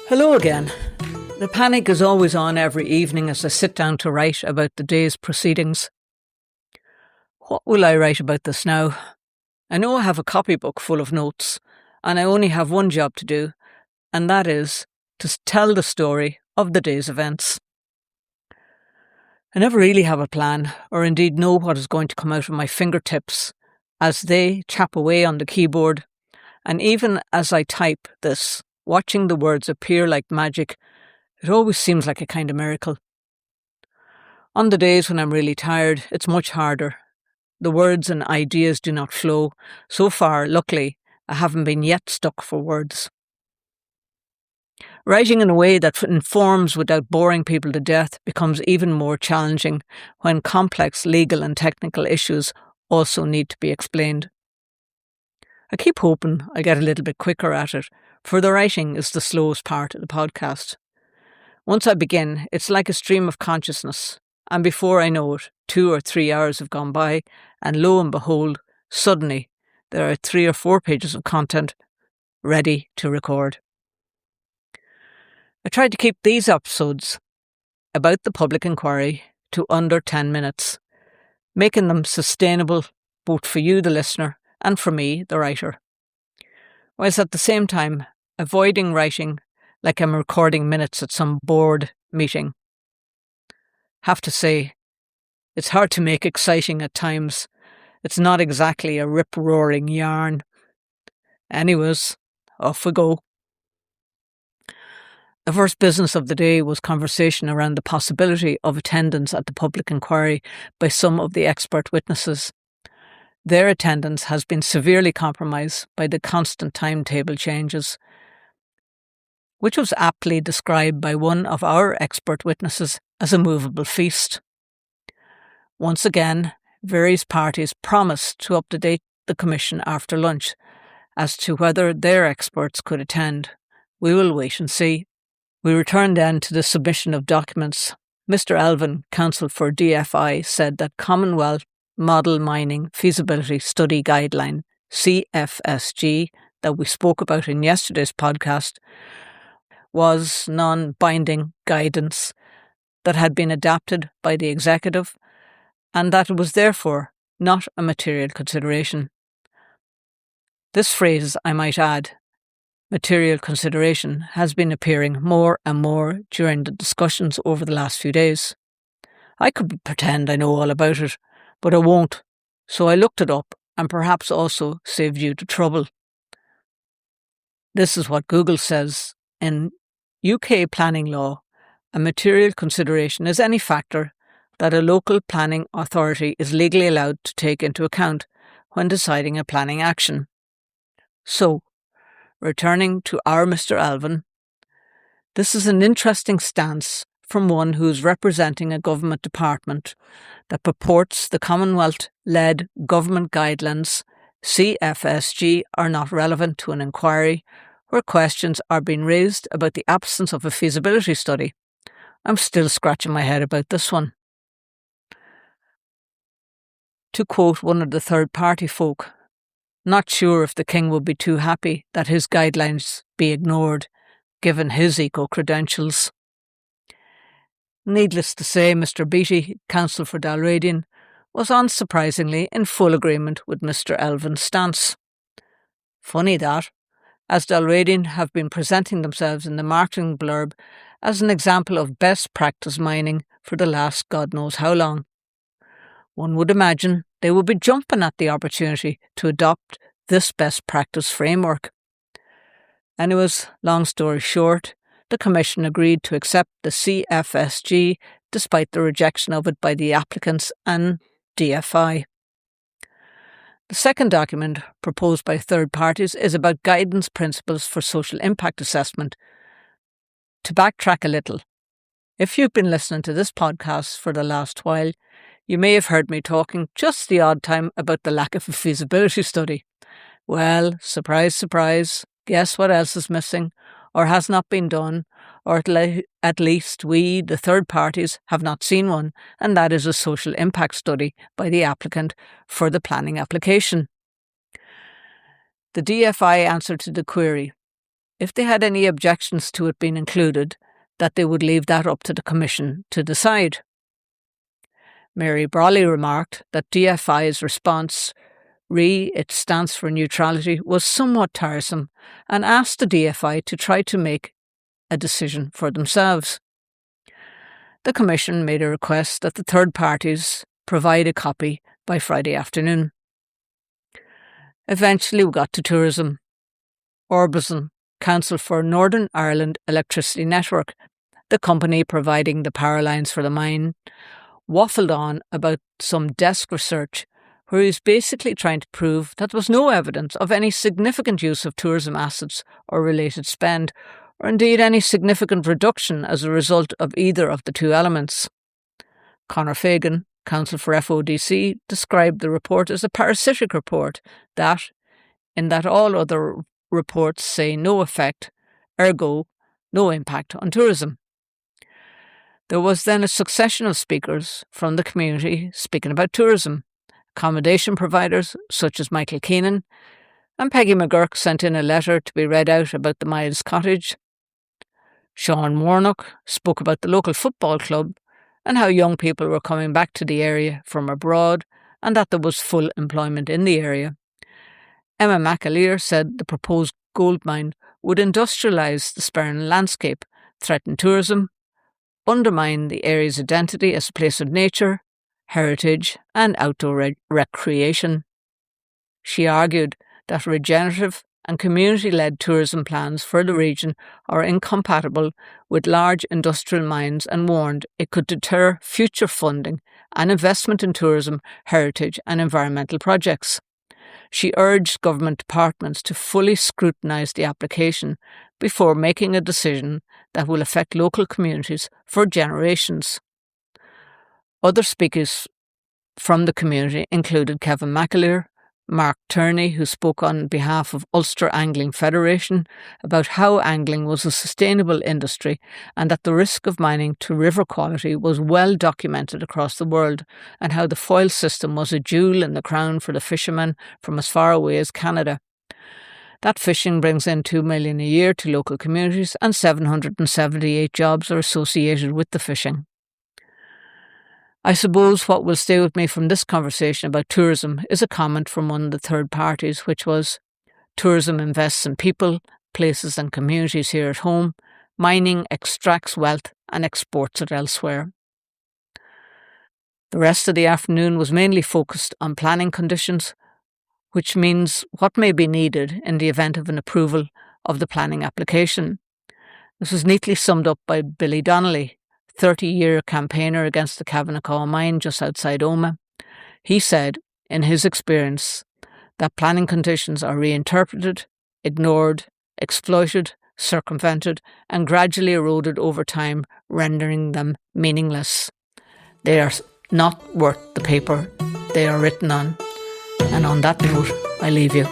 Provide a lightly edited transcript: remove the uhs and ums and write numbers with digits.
Hello again. The panic is always on every evening as I sit down to write about the day's proceedings. What will I write about this now? I know I have a copybook full of notes, and I only have one job to do, and that is to tell the story of the day's events. I never really have a plan, or indeed know what is going to come out of my fingertips as they chap away on the keyboard, and even as I type this, watching the words appear like magic, it always seems like a kind of miracle. On the days when I'm really tired, it's much harder. The words and ideas do not flow. So far, luckily, I haven't been yet stuck for words. Writing in a way that informs without boring people to death becomes even more challenging when complex legal and technical issues also need to be explained. I keep hoping I get a little bit quicker at it, for the writing is the slowest part of the podcast. Once I begin, it's like a stream of consciousness, and before I know it, 2 or 3 hours have gone by, and lo and behold, suddenly there are 3 or 4 pages of content ready to record. I tried to keep these episodes about the public inquiry to under 10 minutes, making them sustainable both for you, the listener, and for me, the writer, whilst at the same time avoiding writing like I'm recording minutes at some board meeting. Have to say, it's hard to make exciting at times. It's not exactly a rip-roaring yarn. Anyways, off we go. The first business of the day was conversation around the possibility of attendance at the public inquiry by some of the expert witnesses. Their attendance has been severely compromised by the constant timetable changes, which was aptly described by one of our expert witnesses as a movable feast. Once again, various parties promised to update the Commission after lunch as to whether their experts could attend. We will wait and see. We return then to the submission of documents. Mr. Alvin, counsel for DFI, said that Commonwealth Model Mining Feasibility Study Guideline, CFSG, that we spoke about in yesterday's podcast, was non-binding guidance that had been adapted by the executive, and that it was therefore not a material consideration. This phrase, I might add, material consideration, has been appearing more and more during the discussions over the last few days. I could pretend I know all about it, but I won't, so I looked it up and perhaps also saved you the trouble. This is what Google says. In UK planning law, a material consideration is any factor that a local planning authority is legally allowed to take into account when deciding a planning action. So, returning to our Mr. Alvin, this is an interesting stance from one who is representing a government department that purports the Commonwealth-led government guidelines, CFSG, are not relevant to an inquiry where questions are being raised about the absence of a feasibility study. I'm still scratching my head about this one. To quote one of the third-party folk, not sure if the King would be too happy that his guidelines be ignored, given his eco-credentials. Needless to say, Mr. Beattie, counsel for Dalradian, was unsurprisingly in full agreement with Mr. Alvin's stance. Funny that, as Dalradian have been presenting themselves in the marketing blurb as an example of best practice mining for the last God knows how long. One would imagine they would be jumping at the opportunity to adopt this best practice framework. Anyways, long story short, the Commission agreed to accept the CFSG despite the rejection of it by the applicants and DFI. The second document, proposed by third parties, is about guidance principles for social impact assessment. To backtrack a little, if you've been listening to this podcast for the last while, you may have heard me talking just the odd time about the lack of a feasibility study. Well, surprise, surprise, guess what else is missing, or has not been done, or at least we, the third parties, have not seen one, and that is a social impact study by the applicant for the planning application. The DFI answer to the query. if they had any objections to it being included, that they would leave that up to the Commission to decide. Mary Brawley remarked that DFI's response, it stands for neutrality, was somewhat tiresome, and asked the DFI to try to make a decision for themselves. The Commission made a request that the third parties provide a copy by Friday afternoon. Eventually we got to tourism. Orbison, Council for Northern Ireland Electricity Network, the company providing the power lines for the mine, waffled on about some desk research where he was basically trying to prove that there was no evidence of any significant use of tourism assets or related spend, or indeed any significant reduction as a result of either of the two elements. Conor Fagan, Council for FODC, described the report as a parasitic report that, in that all other reports say no effect, ergo no impact on tourism. There was then a succession of speakers from the community speaking about tourism. Accommodation providers such as Michael Keenan, and Peggy McGurk sent in a letter to be read out about the Miles Cottage. Sean Warnock spoke about the local football club and how young people were coming back to the area from abroad and that there was full employment in the area. Emma McAleer said the proposed gold mine would industrialise the Sperrin landscape, threaten tourism, undermine the area's identity as a place of nature, heritage and outdoor recreation. She argued that regenerative and community-led tourism plans for the region are incompatible with large industrial mines and warned it could deter future funding and investment in tourism, heritage and environmental projects. She urged government departments to fully scrutinise the application before making a decision that will affect local communities for generations. Other speakers from the community included Kevin McAleer, Mark Turney, who spoke on behalf of Ulster Angling Federation about how angling was a sustainable industry and that the risk of mining to river quality was well documented across the world, and how the Foyle system was a jewel in the crown for the fishermen from as far away as Canada. That fishing brings in $2 million a year to local communities, and 778 jobs are associated with the fishing. I suppose what will stay with me from this conversation about tourism is a comment from one of the third parties, which was, tourism invests in people, places and communities here at home. Mining extracts wealth and exports it elsewhere. The rest of the afternoon was mainly focused on planning conditions, which means what may be needed in the event of an approval of the planning application. This was neatly summed up by Billy Donnelly, 30-year campaigner against the Cavanagh mine just outside Omagh. He said, in his experience, that planning conditions are reinterpreted, ignored, exploited, circumvented, and gradually eroded over time, rendering them meaningless. They are not worth the paper they are written on. And on that note, I leave you.